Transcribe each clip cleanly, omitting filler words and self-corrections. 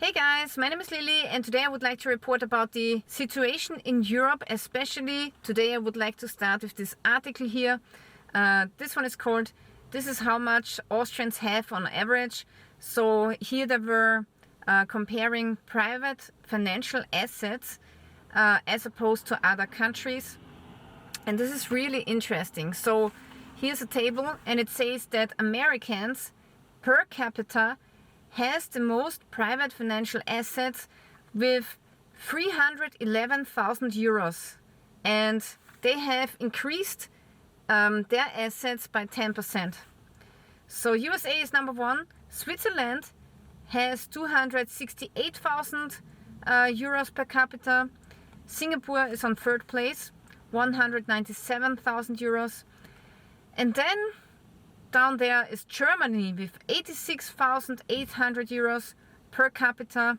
Hey guys, my name is Lily and today I would like to report about the situation in Europe, especially today I would like to start with this article here. This one is called "This is how much Austrians have on average." So here they were comparing private financial assets as opposed to other countries. And this is really interesting. So here's a table and it says that Americans per capita has the most private financial assets with 311,000 euros, and they have increased their assets by 10%. So USA is number one. Switzerland has 268,000 euros per capita. Singapore is on third place, 197,000 euros. And then down there is Germany with 86,800 euros per capita,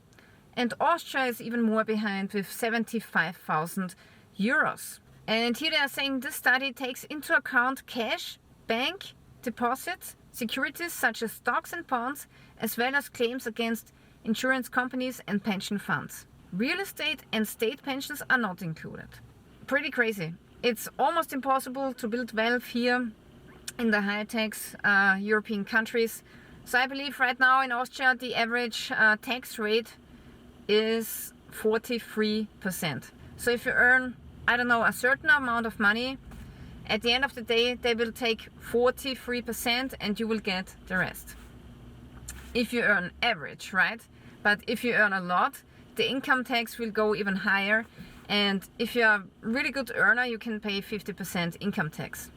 and Austria is even more behind with 75,000 euros. And here they are saying this study takes into account cash, bank deposits, securities such as stocks and bonds, as well as claims against insurance companies and pension funds. Real estate and state pensions are not included. Pretty crazy. It's almost impossible to build wealth here in the high-tax European countries. So I believe right now in Austria the average tax rate is 43%. So if you earn, I don't know, a certain amount of money, at the end of the day they will take 43% and you will get the rest. If you earn average, right? But if you earn a lot, the income tax will go even higher, and if you're a really good earner you can pay 50% income tax.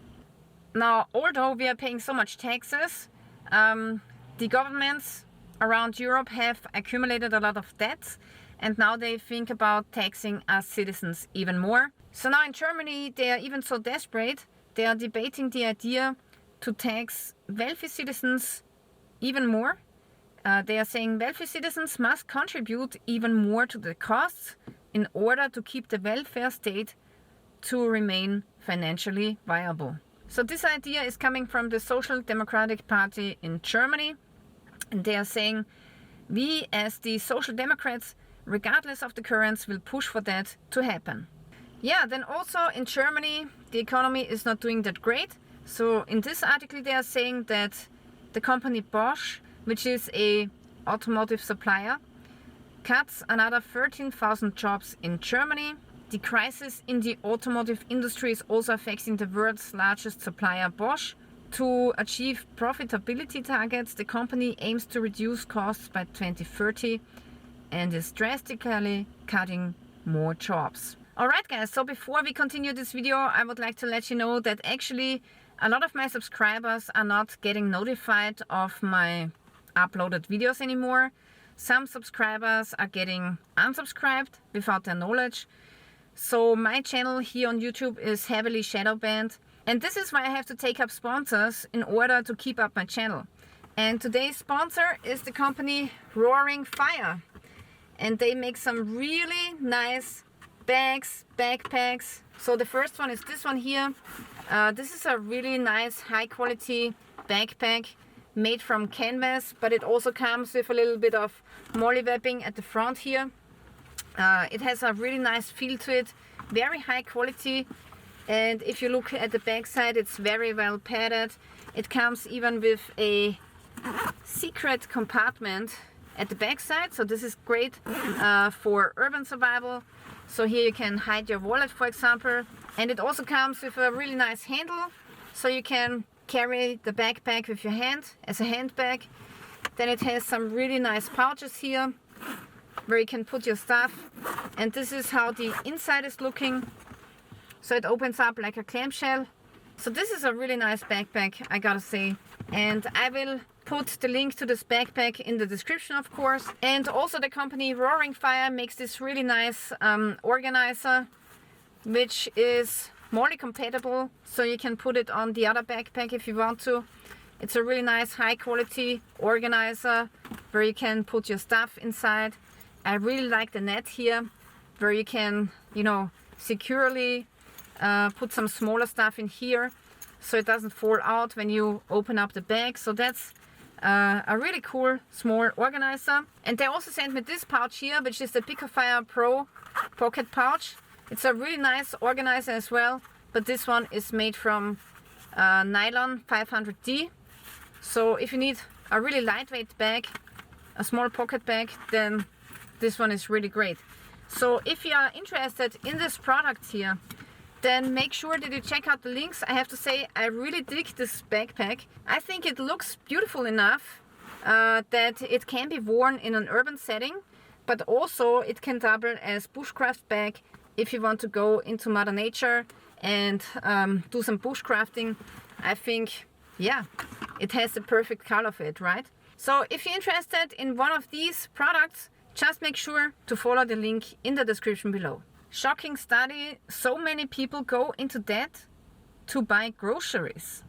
Now, although we are paying so much taxes, the governments around Europe have accumulated a lot of debts, and now they think about taxing us citizens even more. So now in Germany they are even so desperate, they are debating the idea to tax wealthy citizens even more. They are saying wealthy citizens must contribute even more to the costs in order to keep the welfare state to remain financially viable. So this idea is coming from the Social Democratic Party in Germany, and they are saying we as the Social Democrats, regardless of the currents, will push for that to happen. Yeah, then also in Germany the economy is not doing that great. So in this article they are saying that the company Bosch, which is a automotive supplier, cuts another 13,000 jobs in Germany. The crisis in the automotive industry is also affecting the world's largest supplier, Bosch. To achieve profitability targets, the company aims to reduce costs by 2030 and is drastically cutting more jobs. Alright guys, so before we continue this video, I would like to let you know that actually a lot of my subscribers are not getting notified of my uploaded videos anymore. Some subscribers are getting unsubscribed without their knowledge. So my channel here on YouTube is heavily shadow banned, and this is why I have to take up sponsors in order to keep up my channel. And today's sponsor is the company Roaring Fire, and they make some really nice bags, backpacks. So the first one is this one here. This is a really nice high quality backpack made from canvas, but it also comes with a little bit of mollywebbing at the front here. It has a really nice feel to it, very high quality, and if you look at the back side it's very well padded. It comes even with a secret compartment at the back side, so this is great for urban survival. So here you can hide your wallet, for example, and it also comes with a really nice handle, so you can carry the backpack with your hand as a handbag. Then it has some really nice pouches here where you can put your stuff, and this is how the inside is looking. So it opens up like a clamshell. So this is a really nice backpack, I gotta say, and I will put the link to this backpack in the description, of course. And also the company Roaring Fire makes this really nice organizer, which is molly compatible, so you can put it on the other backpack if you want to. It's a really nice high quality organizer where you can put your stuff inside. I really like the net here where you can, you know, securely put some smaller stuff in here so it doesn't fall out when you open up the bag. So that's a really cool small organizer. And they also sent me this pouch here, which is the Picofire Pro pocket pouch. It's a really nice organizer as well, but this one is made from nylon 500D. So if you need a really lightweight bag, a small pocket bag, then this one is really great. So if you are interested in this product here, then make sure that you check out the links. I have to say, I really dig this backpack. I think it looks beautiful enough that it can be worn in an urban setting, but also it can double as bushcraft bag if you want to go into Mother Nature and do some bushcrafting. I think, yeah, it has the perfect color for it, right? So if you're interested in one of these products, just make sure to follow the link in the description below. Shocking study, so many people go into debt to buy groceries.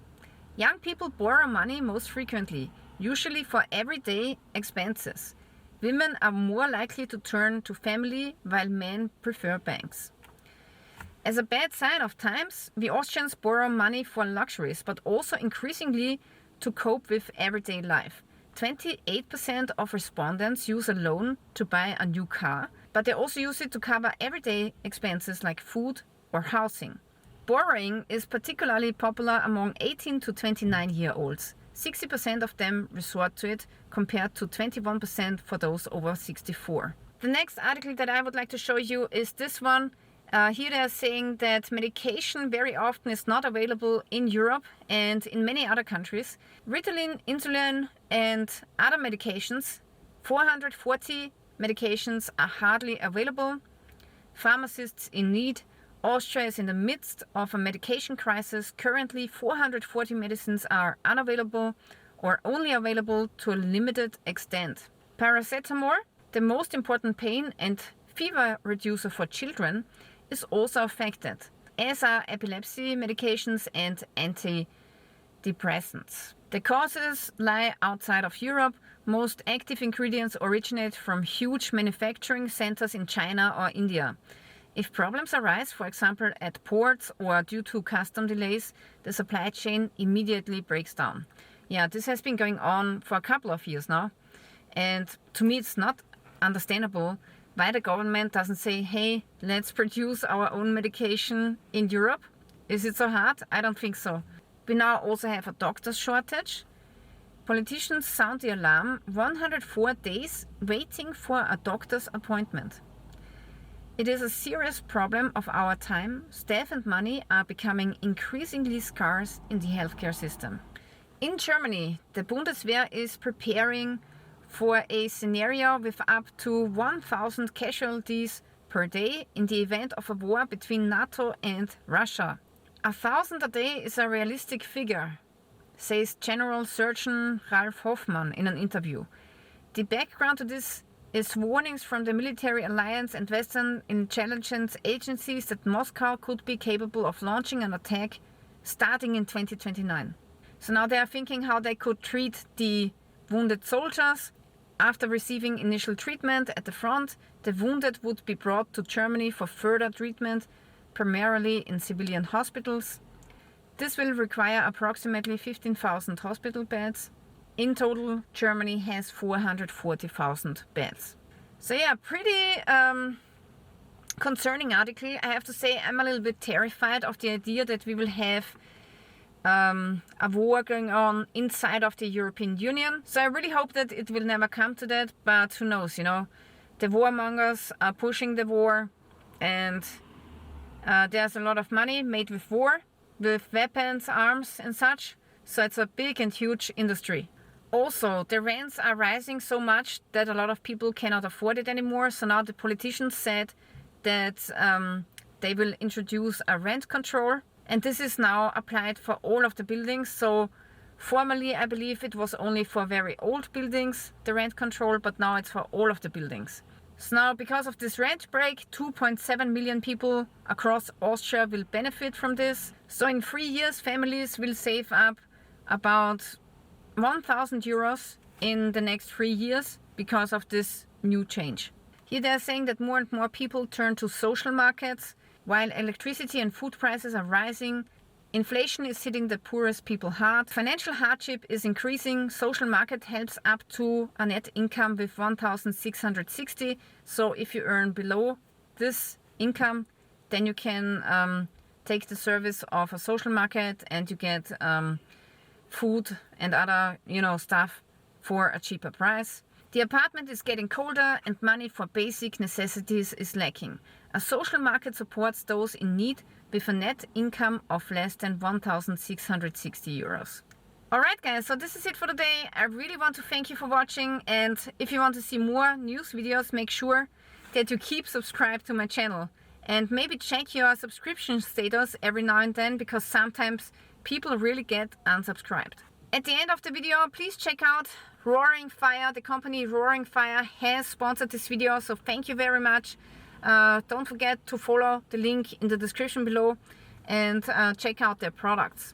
Young people borrow money most frequently, usually for everyday expenses. Women are more likely to turn to family, while men prefer banks. As a bad sign of times, we Austrians borrow money for luxuries, but also increasingly to cope with everyday life. 28% of respondents use a loan to buy a new car, but they also use it to cover everyday expenses like food or housing. Borrowing is particularly popular among 18 to 29-year-olds. 60% of them resort to it, compared to 21% for those over 64. The next article that I would like to show you is this one. Here they are saying that medication very often is not available in Europe and in many other countries. Ritalin, insulin and other medications, 440 medications are hardly available. Pharmacists in need. Austria is in the midst of a medication crisis. Currently 440 medicines are unavailable or only available to a limited extent. Paracetamol, the most important pain and fever reducer for children, is also affected, as are epilepsy medications and antidepressants. The causes lie outside of Europe. Most active ingredients originate from huge manufacturing centers in China or India. If problems arise, for example at ports or due to custom delays, the supply chain immediately breaks down. Yeah, this has been going on for a couple of years now. And to me it's not understandable why the government doesn't say, hey, let's produce our own medication in Europe. Is it so hard? I don't think so. We now also have a doctor's shortage. Politicians sound the alarm. 104 days waiting for a doctor's appointment. It is a serious problem of our time. Staff and money are becoming increasingly scarce in the healthcare system. In Germany, the Bundeswehr is preparing for a scenario with up to 1,000 casualties per day in the event of a war between NATO and Russia. 1,000 a day is a realistic figure, says General Surgeon Ralf Hoffmann in an interview. The background to this is warnings from the military alliance and Western intelligence agencies that Moscow could be capable of launching an attack starting in 2029. So now they are thinking how they could treat the wounded soldiers. After receiving initial treatment at the front, the wounded would be brought to Germany for further treatment, primarily in civilian hospitals. This will require approximately 15,000 hospital beds. In total, Germany has 440,000 beds. So yeah, pretty concerning article. I have to say I'm a little bit terrified of the idea that we will have a war going on inside of the European Union. So I really hope that it will never come to that, but who knows, you know. The warmongers are pushing the war, and there's a lot of money made with war, with weapons, arms and such. So it's a big and huge industry. Also, the rents are rising so much that a lot of people cannot afford it anymore. So now the politicians said that they will introduce a rent control. And this is now applied for all of the buildings. So formerly, I believe it was only for very old buildings, the rent control, but now it's for all of the buildings. So now, because of this rent break, 2.7 million people across Austria will benefit from this. So in 3 years, families will save up about 1,000 euros in the next 3 years because of this new change. Here they're saying that more and more people turn to social markets. While electricity and food prices are rising, Inflation is hitting the poorest people hard. Financial hardship is increasing. Social market helps up to a net income with 1,660. So if you earn below this income, then you can take the service of a social market and you get food and other, stuff for a cheaper price. The apartment is getting colder and money for basic necessities is lacking. A social market supports those in need with a net income of less than 1,660 euros. Alright guys, so this is it for today. I really want to thank you for watching, and if you want to see more news videos, make sure that you keep subscribed to my channel. And maybe check your subscription status every now and then, because sometimes people really get unsubscribed. At the end of the video, please check out Roaring Fire. The company Roaring Fire has sponsored this video, so thank you very much. Don't forget to follow the link in the description below and check out their products.